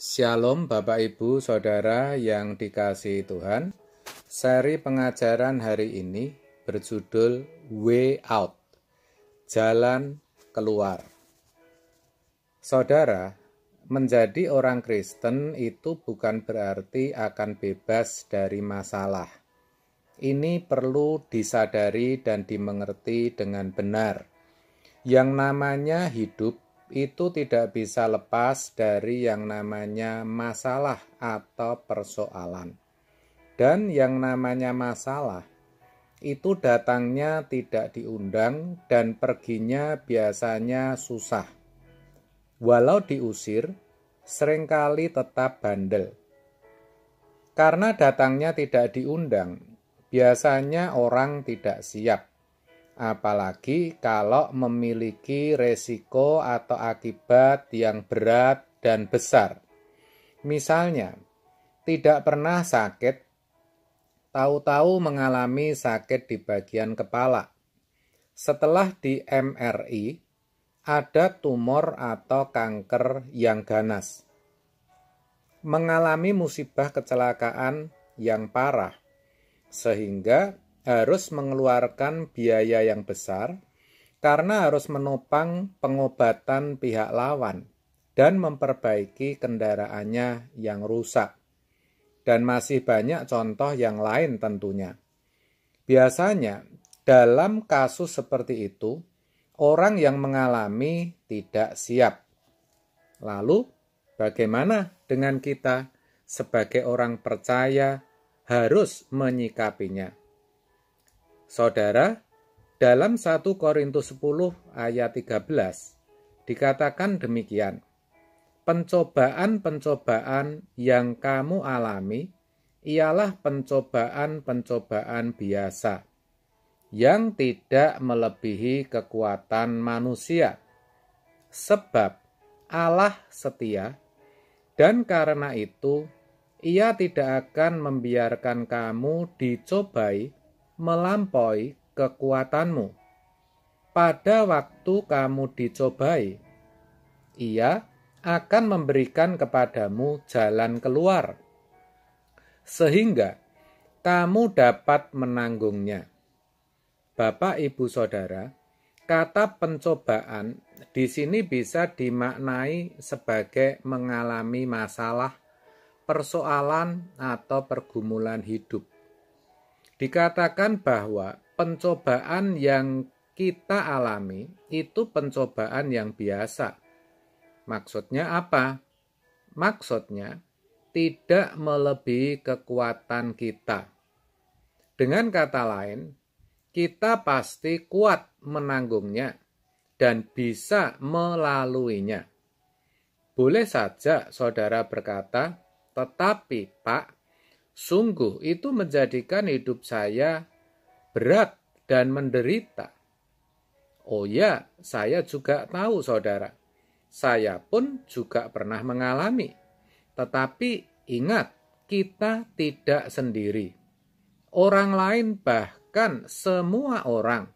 Shalom Bapak Ibu Saudara yang dikasihi Tuhan. Seri pengajaran hari ini berjudul Way Out, Jalan Keluar. Saudara, menjadi orang Kristen itu bukan berarti akan bebas dari masalah. Ini perlu disadari dan dimengerti dengan benar. Yang namanya hidup itu tidak bisa lepas dari yang namanya masalah atau persoalan. Dan yang namanya masalah itu datangnya tidak diundang dan perginya biasanya susah. Walau diusir, seringkali tetap bandel. Karena datangnya tidak diundang, biasanya orang tidak siap. Apalagi kalau memiliki resiko atau akibat yang berat dan besar. Misalnya, tidak pernah sakit, tahu-tahu mengalami sakit di bagian kepala. Setelah di MRI, ada tumor atau kanker yang ganas. Mengalami musibah kecelakaan yang parah, sehingga harus mengeluarkan biaya yang besar karena harus menopang pengobatan pihak lawan dan memperbaiki kendaraannya yang rusak. Dan masih banyak contoh yang lain tentunya. Biasanya dalam kasus seperti itu, orang yang mengalami tidak siap. Lalu bagaimana dengan kita sebagai orang percaya harus menyikapinya? Saudara, dalam 1 Korintus 10 ayat 13 dikatakan demikian. Pencobaan-pencobaan yang kamu alami ialah pencobaan-pencobaan biasa yang tidak melebihi kekuatan manusia. Sebab Allah setia dan karena itu Ia tidak akan membiarkan kamu dicobai melampaui kekuatanmu. Pada waktu kamu dicobai, Ia akan memberikan kepadamu jalan keluar, sehingga kamu dapat menanggungnya. Bapak, Ibu, Saudara, kata pencobaan di sini bisa dimaknai sebagai mengalami masalah, persoalan, atau pergumulan hidup. Dikatakan bahwa pencobaan yang kita alami itu pencobaan yang biasa. Maksudnya apa? Maksudnya tidak melebihi kekuatan kita. Dengan kata lain, kita pasti kuat menanggungnya dan bisa melaluinya. Boleh saja saudara berkata, "Tetapi Pak, sungguh itu menjadikan hidup saya berat dan menderita." Oh ya, saya juga tahu saudara. Saya pun juga pernah mengalami. Tetapi ingat, kita tidak sendiri. Orang lain bahkan semua orang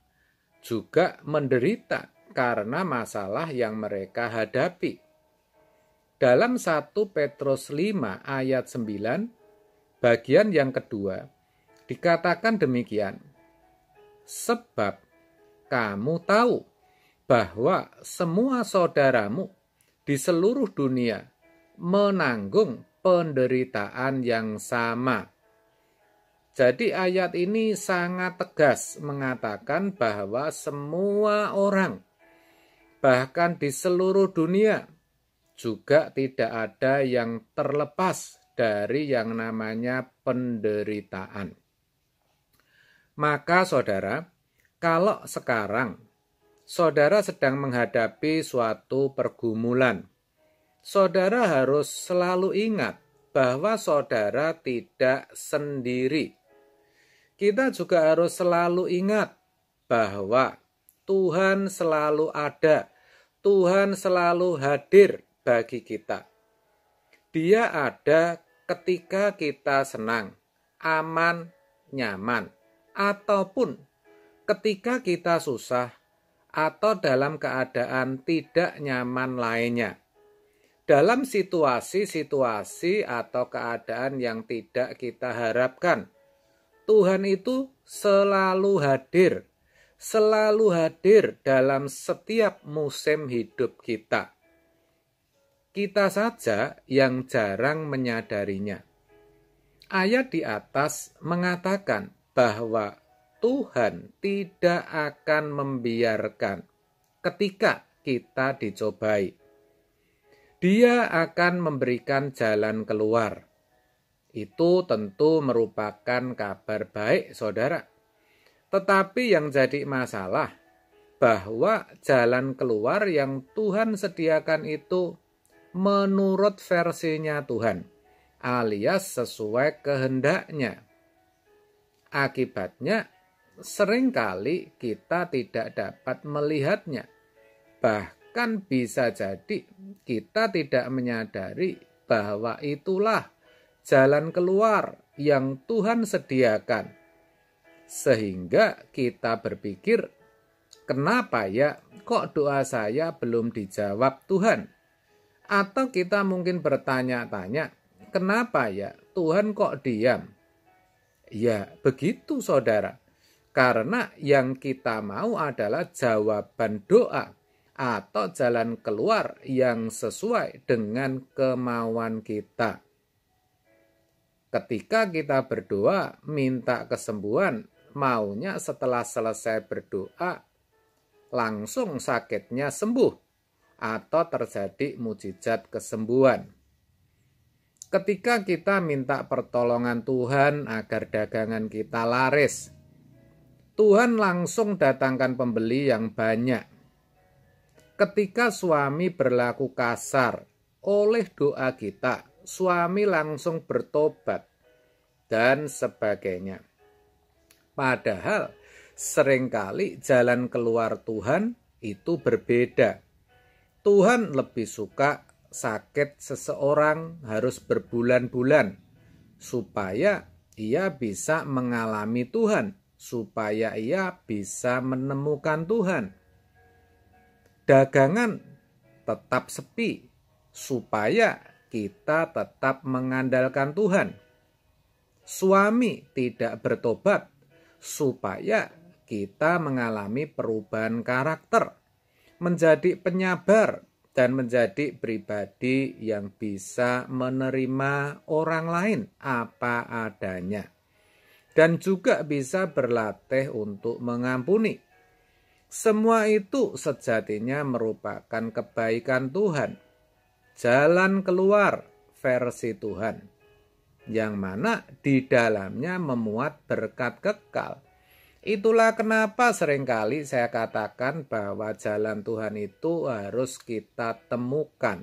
juga menderita karena masalah yang mereka hadapi. Dalam 1 Petrus 5 ayat 9, bagian yang kedua, dikatakan demikian. Sebab kamu tahu bahwa semua saudaramu di seluruh dunia menanggung penderitaan yang sama. Jadi ayat ini sangat tegas mengatakan bahwa semua orang, bahkan di seluruh dunia, juga tidak ada yang terlepas dari yang namanya penderitaan. Maka saudara, kalau sekarang saudara sedang menghadapi suatu pergumulan, saudara harus selalu ingat bahwa saudara tidak sendiri. Kita juga harus selalu ingat bahwa Tuhan selalu ada, Tuhan selalu hadir bagi kita. Dia ada ketika kita senang, aman, nyaman, ataupun ketika kita susah atau dalam keadaan tidak nyaman lainnya. dalam situasi-situasi atau keadaan yang tidak kita harapkan. Tuhan itu selalu hadir dalam setiap musim hidup kita. Kita saja yang jarang menyadarinya. Ayat di atas mengatakan bahwa Tuhan tidak akan membiarkan ketika kita dicobai. Dia akan memberikan jalan keluar. Itu tentu merupakan kabar baik, saudara. Tetapi yang jadi masalah bahwa jalan keluar yang Tuhan sediakan itu menurut versinya Tuhan, alias sesuai kehendaknya. Akibatnya, seringkali kita tidak dapat melihatnya. Bahkan bisa jadi kita tidak menyadari bahwa itulah jalan keluar yang Tuhan sediakan. Sehingga kita berpikir, kenapa ya kok doa saya belum dijawab Tuhan? Atau kita mungkin bertanya-tanya, kenapa ya Tuhan kok diam? Ya begitu saudara, karena yang kita mau adalah jawaban doa atau jalan keluar yang sesuai dengan kemauan kita. Ketika kita berdoa minta kesembuhan, maunya setelah selesai berdoa langsung sakitnya sembuh atau terjadi mukjizat kesembuhan. Ketika kita minta pertolongan Tuhan agar dagangan kita laris, Tuhan langsung datangkan pembeli yang banyak. Ketika suami berlaku kasar oleh doa kita, suami langsung bertobat dan sebagainya. Padahal seringkali jalan keluar Tuhan itu berbeda. Tuhan lebih suka sakit seseorang harus berbulan-bulan supaya ia bisa mengalami Tuhan, supaya ia bisa menemukan Tuhan. Dagangan tetap sepi supaya kita tetap mengandalkan Tuhan. Suami tidak bertobat supaya kita mengalami perubahan karakter, menjadi penyabar dan menjadi pribadi yang bisa menerima orang lain apa adanya, dan juga bisa berlatih untuk mengampuni. Semua itu sejatinya merupakan kebaikan Tuhan, jalan keluar versi Tuhan, yang mana di dalamnya memuat berkat kekal. Itulah kenapa seringkali saya katakan bahwa jalan Tuhan itu harus kita temukan.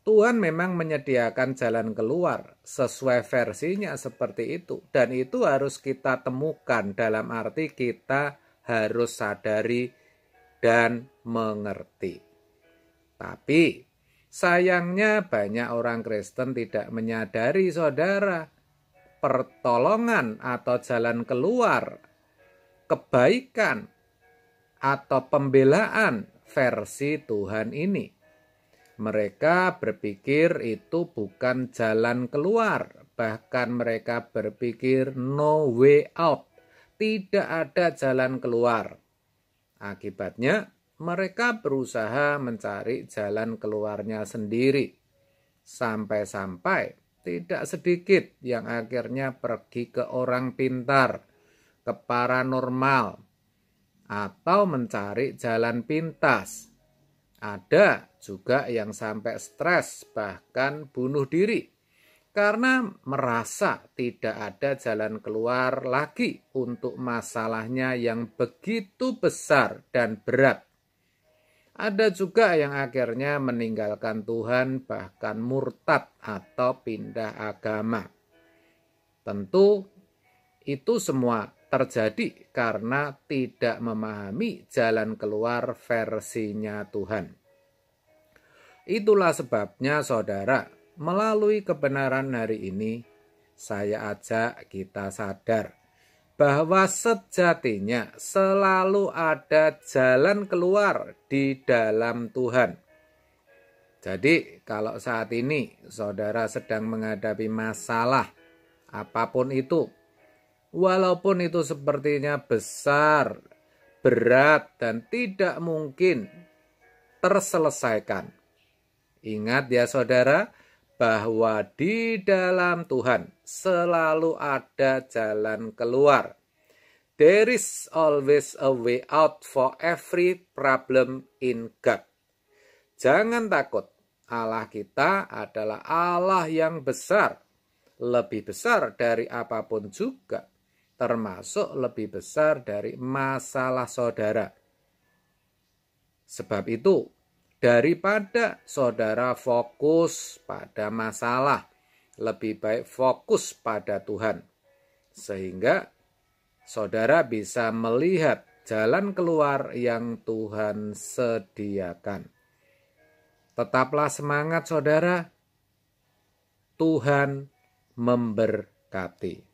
Tuhan memang menyediakan jalan keluar sesuai versinya seperti itu, dan itu harus kita temukan, dalam arti kita harus sadari dan mengerti. Tapi sayangnya banyak orang Kristen tidak menyadari saudara, pertolongan atau jalan keluar, kebaikan atau pembelaan versi Tuhan ini. Mereka berpikir itu bukan jalan keluar, bahkan mereka berpikir no way out. Tidak ada jalan keluar. Akibatnya, mereka berusaha mencari jalan keluarnya sendiri. Sampai-sampai tidak sedikit yang akhirnya pergi ke orang pintar, ke paranormal, atau mencari jalan pintas. Ada juga yang sampai stres, bahkan bunuh diri, karena merasa tidak ada jalan keluar lagi untuk masalahnya yang begitu besar dan berat. Ada juga yang akhirnya meninggalkan Tuhan, bahkan murtad atau pindah agama. Tentu itu semua terjadi karena tidak memahami jalan keluar versinya Tuhan. Itulah sebabnya saudara, melalui kebenaran hari ini, saya ajak kita sadar bahwa sejatinya selalu ada jalan keluar di dalam Tuhan. Jadi kalau saat ini saudara sedang menghadapi masalah apapun itu, walaupun itu sepertinya besar, berat, dan tidak mungkin terselesaikan. Ingat ya saudara, bahwa di dalam Tuhan selalu ada jalan keluar. There is always a way out for every problem in God. Jangan takut, Allah kita adalah Allah yang besar, lebih besar dari apapun juga, termasuk lebih besar dari masalah saudara. Sebab itu, daripada saudara fokus pada masalah, lebih baik fokus pada Tuhan, sehingga saudara bisa melihat jalan keluar yang Tuhan sediakan. Tetaplah semangat saudara, Tuhan memberkati.